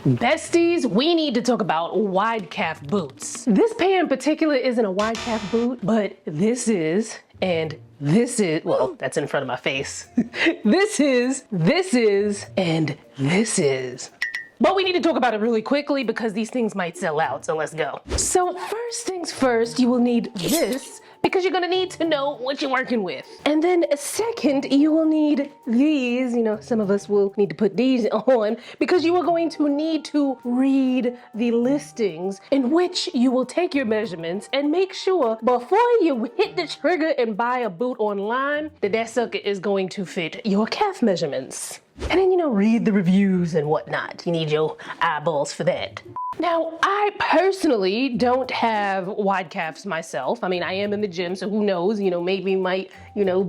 Besties, we need to talk about wide calf boots. This pair in particular isn't a wide calf boot, but this is, and this is, well, that's in front of my face. This is, and this is. But we need to talk about it really quickly because these things might sell out, so let's go. So first things first, you will need this because you're gonna need to know what you're working with. And then second, you will need these, some of us will need to put these on because you are going to need to read the listings in which you will take your measurements and make sure before you hit the trigger and buy a boot online that sucker is going to fit your calf measurements. And then, read the reviews and whatnot. You need your eyeballs for that. Now, I personally don't have wide calves myself. I mean, I am in the gym, so who knows, maybe might,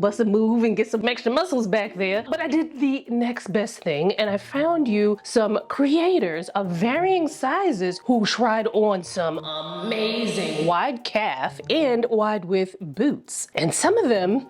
bust a move and get some extra muscles back there. But I did the next best thing, and I found you some creators of varying sizes who tried on some amazing wide calf and wide width boots. And some of them,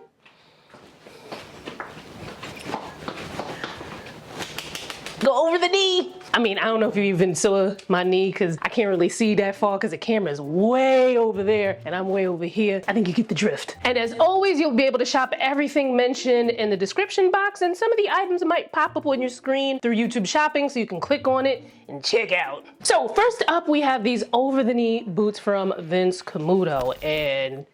go over the knee. I mean, I don't know if you even saw my knee because I can't really see that far because the camera is way over there and I'm way over here. I think you get the drift. And as always, you'll be able to shop everything mentioned in the description box, and some of the items might pop up on your screen through YouTube shopping, so you can click on it and check out. So first up, we have these over the knee boots from Vince Camuto, and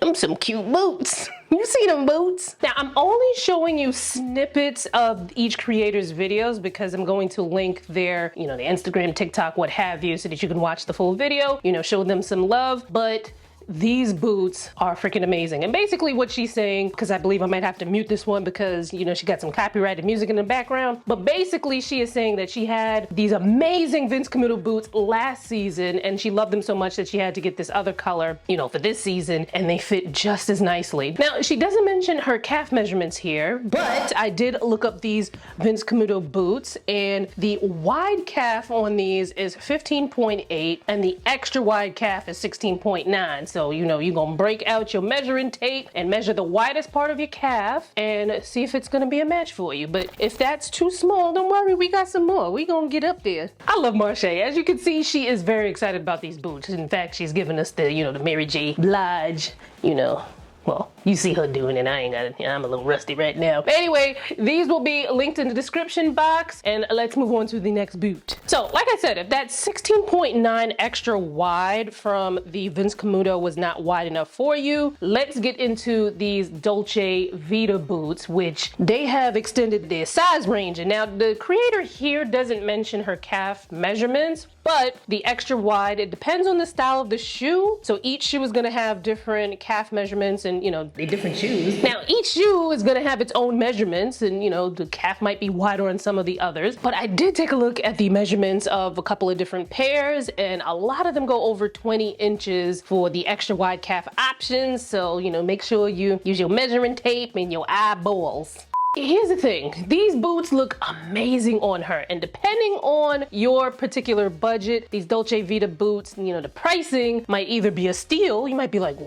them some cute boots. You see them boots? Now, I'm only showing you snippets of each creator's videos because I'm going to link their, the Instagram, TikTok, what have you, so that you can watch the full video, show them some love. But these boots are freaking amazing. And basically what she's saying, because I believe I might have to mute this one because, she got some copyrighted music in the background. But basically she is saying that she had these amazing Vince Camuto boots last season and she loved them so much that she had to get this other color, for this season, and they fit just as nicely. Now, she doesn't mention her calf measurements here, but I did look up these Vince Camuto boots, and the wide calf on these is 15.8 and the extra wide calf is 16.9. So, you're gonna break out your measuring tape and measure the widest part of your calf and see if it's gonna be a match for you. But if that's too small, don't worry, we got some more. We gonna get up there. I love Marche. As you can see, she is very excited about these boots. In fact, she's giving us the, the Mary J. Blige, well, you see her doing it. I ain't got it. I'm a little rusty right now. But anyway, these will be linked in the description box, and let's move on to the next boot. So, like I said, if that 16.9 extra wide from the Vince Camuto was not wide enough for you, let's get into these Dolce Vita boots, which they have extended their size range. And now the creator here doesn't mention her calf measurements, but the extra wide, it depends on the style of the shoe. So each shoe is gonna have different calf measurements and, the different shoes. Now, each shoe is gonna have its own measurements and, the calf might be wider on some of the others. But I did take a look at the measurements of a couple of different pairs, and a lot of them go over 20 inches for the extra wide calf options. So, make sure you use your measuring tape and your eyeballs. Here's the thing, these boots look amazing on her, and depending on your particular budget, these Dolce Vita boots, the pricing might either be a steal. You might be like,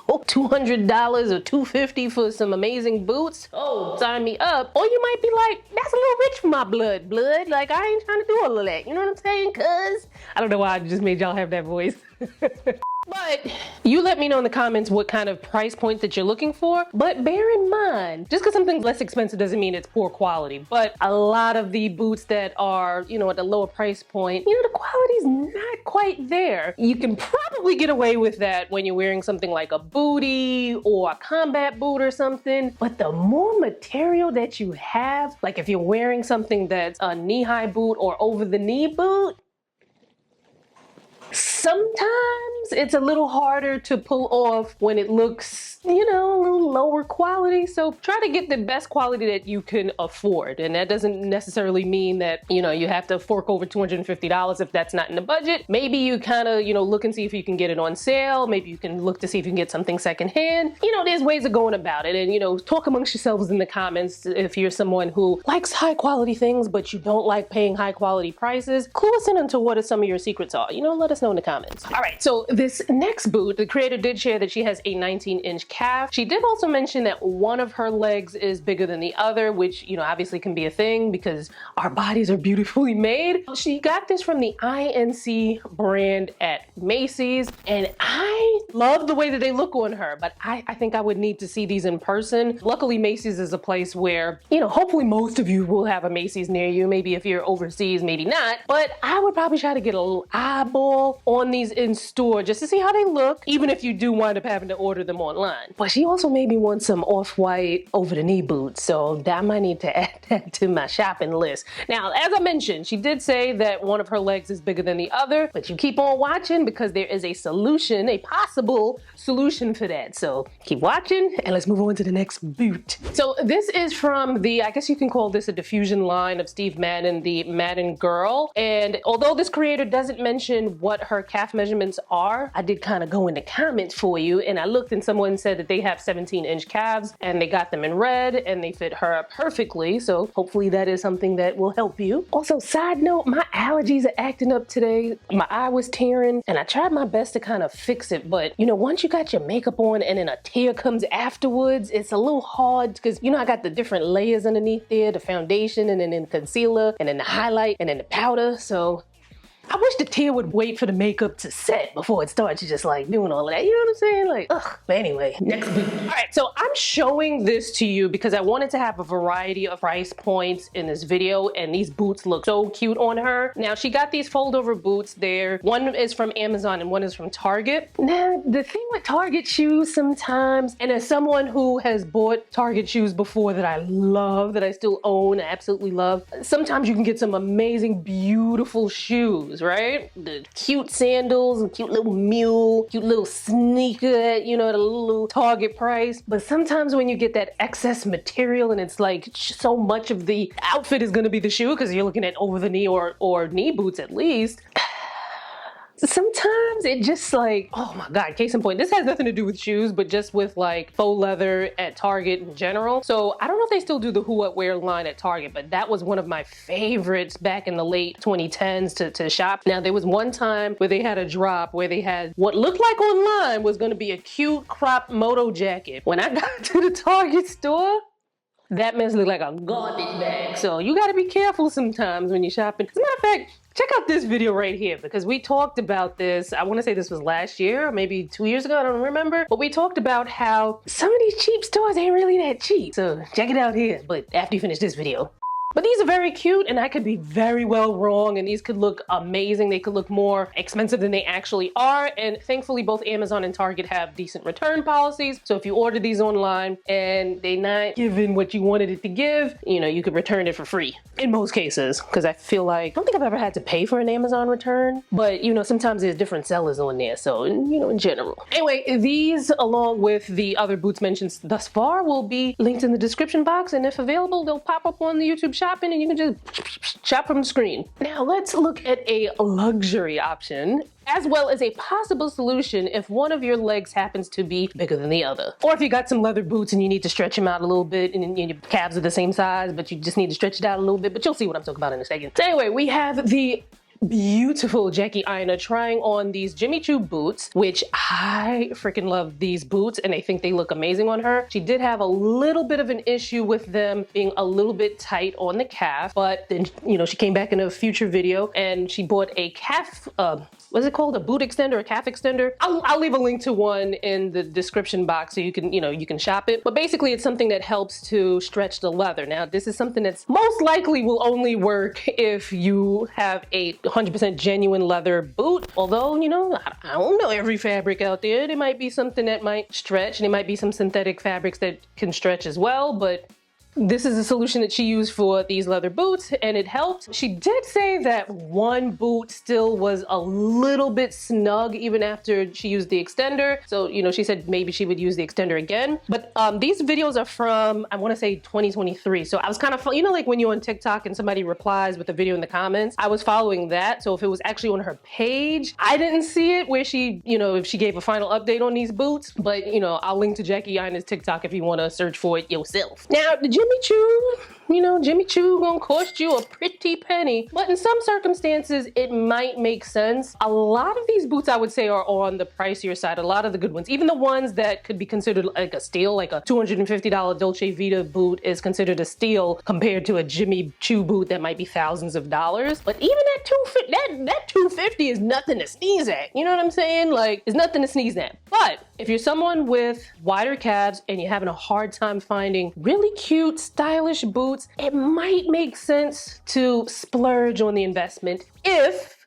$200 or $250 for some amazing boots. Oh, sign me up. Or you might be like, that's a little rich for my blood. Like, I ain't trying to do all of that. You know what I'm saying? Cuz I don't know why I just made y'all have that voice. But you let me know in the comments what kind of price point that you're looking for. But bear in mind, just because something's less expensive doesn't mean it's poor quality. But a lot of the boots that are, at the lower price point, the quality's not quite there. You can probably get away with that when you're wearing something like a bootie or a combat boot or something. But the more material that you have, like if you're wearing something that's a knee-high boot or over-the-knee boot, sometimes it's a little harder to pull off when it looks, a little lower quality. So try to get the best quality that you can afford. And that doesn't necessarily mean that, you have to fork over $250 if that's not in the budget. Maybe you kind of, look and see if you can get it on sale. Maybe you can look to see if you can get something secondhand. There's ways of going about it. And, talk amongst yourselves in the comments if you're someone who likes high quality things, but you don't like paying high quality prices. Clue us in into what some of your secrets are. Let us know in the comments. comments. All right, so this next boot, the creator did share that she has a 19-inch calf. She did also mention that one of her legs is bigger than the other, which, you know, obviously can be a thing because our bodies are beautifully made. She got this from the INC brand at Macy's, and I love the way that they look on her, but I think I would need to see these in person. Luckily, Macy's is a place where, you know, hopefully most of you will have a Macy's near you. Maybe if you're overseas, maybe not, but I would probably try to get a little eyeball on these in store just to see how they look, even if you do wind up having to order them online. But she also made me want some off-white over-the-knee boots, so I might need to add that to my shopping list. Now, as I mentioned, she did say that one of her legs is bigger than the other, but you keep on watching because there is a solution, a possible solution for that. So keep watching and let's move on to the next boot. So this is from the, I guess you can call this a diffusion line of Steve Madden, the Madden Girl. And although this creator doesn't mention what her calf measurements are, I did kind of go in the comments for you and I looked and someone said that they have 17-inch calves and they got them in red and they fit her perfectly. So hopefully that is something that will help you. Also, side note, my allergies are acting up today. My eye was tearing and I tried my best to kind of fix it, but you know, once you got your makeup on and then a tear comes afterwards, it's a little hard because, you know, I got the different layers underneath there, the foundation and then the concealer and then the highlight and then the powder. So I wish the tear would wait for the makeup to set before it starts just like doing all of that. You know what I'm saying? Like, ugh. But anyway, next boot. All right, so I'm showing this to you because I wanted to have a variety of price points in this video, and these boots look so cute on her. Now, she got these fold-over boots there. One is from Amazon and one is from Target. Now, the thing with Target shoes sometimes, and as someone who has bought Target shoes before that I love, that I still own, I absolutely love, sometimes you can get some amazing, beautiful shoes, right? The cute sandals and cute little mule, cute little sneaker at, you know, at a little Target price. But sometimes when you get that excess material and it's like so much of the outfit is going to be the shoe because you're looking at over the knee or knee boots at least. Sometimes it just like, oh my God, case in point, this has nothing to do with shoes, but just with like faux leather at Target in general. So I don't know if they still do the Who What Wear line at Target, but that was one of my favorites back in the late 2010s to shop. Now there was one time where they had a drop where they had what looked like online was gonna be a cute crop moto jacket. When I got to the Target store, that mess looked like a garbage bag. So you gotta be careful sometimes when you're shopping. As a matter of fact, check out this video right here because we talked about this. I wanna say this was last year, or maybe 2 years ago, I don't remember. But we talked about how some of these cheap stores ain't really that cheap. So check it out here, but after you finish this video. But these are very cute and I could be very well wrong and these could look amazing. They could look more expensive than they actually are. And thankfully both Amazon and Target have decent return policies. So if you order these online and they're not giving what you wanted it to give, you know, you could return it for free in most cases. Because I feel like, I don't think I've ever had to pay for an Amazon return, but you know, sometimes there's different sellers on there. So, you know, in general. Anyway, these along with the other boots mentioned thus far will be linked in the description box. And if available, they'll pop up on the YouTube shopping and you can just shop from the screen. Now let's look at a luxury option as well as a possible solution if one of your legs happens to be bigger than the other. Or if you got some leather boots and you need to stretch them out a little bit and your calves are the same size, but you just need to stretch it out a little bit, but you'll see what I'm talking about in a second. So anyway, we have the beautiful Jackie Aina trying on these Jimmy Choo boots, which I freaking love these boots and I think they look amazing on her. She did have a little bit of an issue with them being a little bit tight on the calf, but then, you know, she came back in a future video and she bought a calf, what's it called? A boot extender, a calf extender. I'll leave a link to one in the description box so you can, you know, you can shop it. But basically it's something that helps to stretch the leather. Now, this is something that's most likely will only work if you have a 100% genuine leather boot. Although, you know, I don't know every fabric out there. There might be something that might stretch and there might be some synthetic fabrics that can stretch as well, but this is a solution that she used for these leather boots and it helped. She did say that one boot still was a little bit snug even after she used the extender. So, you know, she said maybe she would use the extender again. But these videos are from, I want to say 2023. So I was kind of, you know, like when you're on TikTok and somebody replies with a video in the comments, I was following that. So if it was actually on her page, I didn't see it where she, you know, if she gave a final update on these boots. But, you know, I'll link to Jackie Aina's TikTok if you want to search for it yourself. Now, did you Jimmy Choo, you know, Jimmy Choo gonna cost you a pretty penny. But in some circumstances, it might make sense. A lot of these boots, I would say, are on the pricier side. A lot of the good ones, even the ones that could be considered like a steal, like a $250 Dolce Vita boot is considered a steal compared to a Jimmy Choo boot that might be thousands of dollars. But even that $250 is nothing to sneeze at. You know what I'm saying? Like, it's nothing to sneeze at. But if you're someone with wider calves and you're having a hard time finding really cute, stylish boots, it might make sense to splurge on the investment if,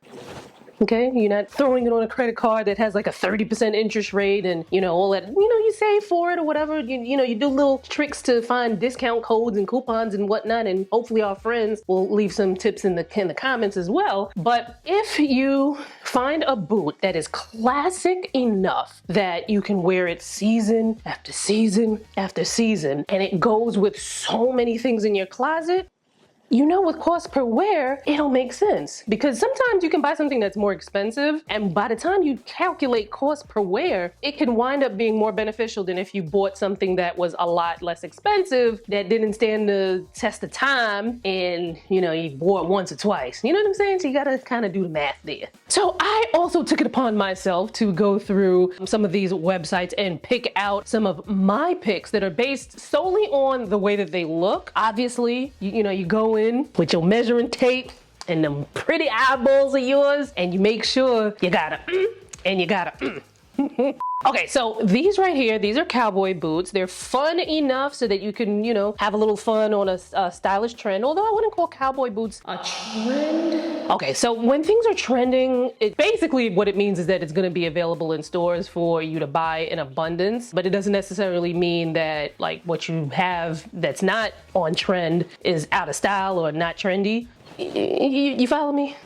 okay, you're not throwing it on a credit card that has like a 30% interest rate and, you know, all that, you know, you save for it or whatever. You know, you do little tricks to find discount codes and coupons and whatnot, and hopefully our friends will leave some tips in the comments as well. But if you find a boot that is classic enough that you can wear it season after season after season, and it goes with so many things in your closet, you know, with cost per wear, it'll make sense. Because sometimes you can buy something that's more expensive, and by the time you calculate cost per wear, it can wind up being more beneficial than if you bought something that was a lot less expensive, that didn't stand the test of time, and, you know, you wore it once or twice. You know what I'm saying? So you gotta kind of do the math there. So I also took it upon myself to go through some of these websites and pick out some of my picks that are based solely on the way that they look. Obviously, you know, you go in with your measuring tape and them pretty eyeballs of yours, and you make sure you gotta and you gotta Okay, so these right here, these are cowboy boots. They're fun enough so that you can, you know, have a little fun on a stylish trend, although I wouldn't call cowboy boots a trend. Okay, so when things are trending, it basically what it means is that it's going to be available in stores for you to buy in abundance, but it doesn't necessarily mean that like what you have that's not on trend is out of style or not trendy. You follow me?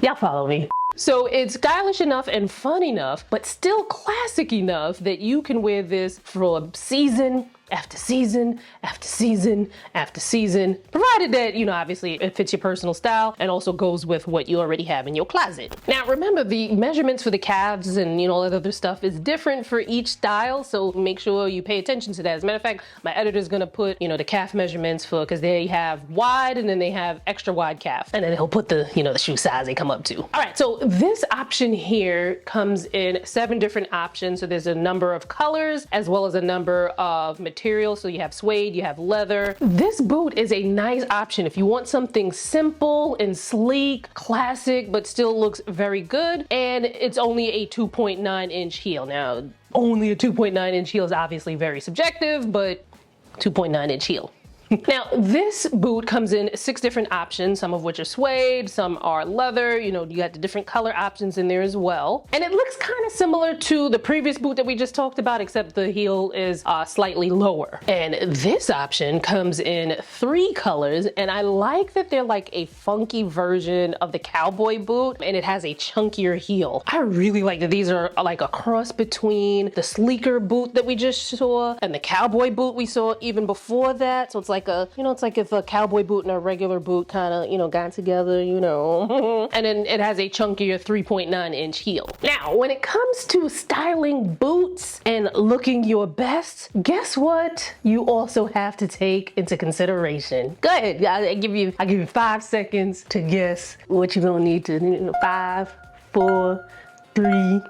Y'all follow me. So it's stylish enough and fun enough, but still classic enough that you can wear this for season after season after season after season, provided that, you know, obviously it fits your personal style and also goes with what you already have in your closet. Now remember, the measurements for the calves and, you know, all that other stuff is different for each style, so make sure you pay attention to that. As a matter of fact, my editor's gonna put, you know, the calf measurements for, because they have wide and then they have extra wide calf, and then he'll put the, you know, the shoe size they come up to. All right, so this option here comes in 7 different options. So there's a number of colors as well as a number of materials. So you have suede, you have leather. This boot is a nice option if you want something simple and sleek, classic, but still looks very good. And it's only a 2.9 inch heel. Now, only a 2.9 inch heel is obviously very subjective, but 2.9 inch heel. Now, this boot comes in 6 different options, some of which are suede, some are leather, you know, you got the different color options in there as well. And it looks kind of similar to the previous boot that we just talked about, except the heel is slightly lower. And this option comes in 3 colors, and I like that they're like a funky version of the cowboy boot, and it has a chunkier heel. I really like that these are like a cross between the sleeker boot that we just saw and the cowboy boot we saw even before that. So it's like a, you know, it's like if a cowboy boot and a regular boot kind of, you know, got together, you know. And then it has a chunkier 3.9 inch heel. Now, when it comes to styling boots and looking your best, guess what you also have to take into consideration? Go ahead, I give you 5 seconds to guess what you're gonna need to, you know, 5, 4, 3,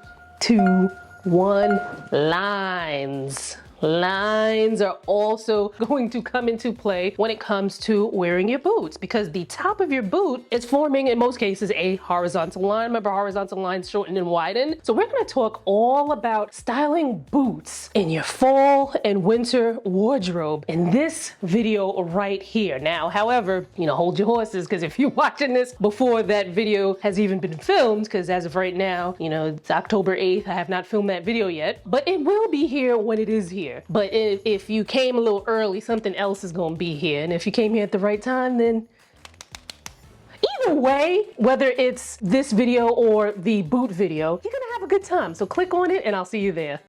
2, 1, lines. Lines are also going to come into play when it comes to wearing your boots, because the top of your boot is forming, in most cases, a horizontal line. Remember, horizontal lines shorten and widen. So we're going to talk all about styling boots in your fall and winter wardrobe in this video right here. Now, however, you know, hold your horses, because if you're watching this before that video has even been filmed, because as of right now, you know, it's October 8th, I have not filmed that video yet, but it will be here when it is here. But if you came a little early, something else is gonna be here. And if you came here at the right time, then either way, whether it's this video or the boot video, you're gonna have a good time. So click on it and I'll see you there.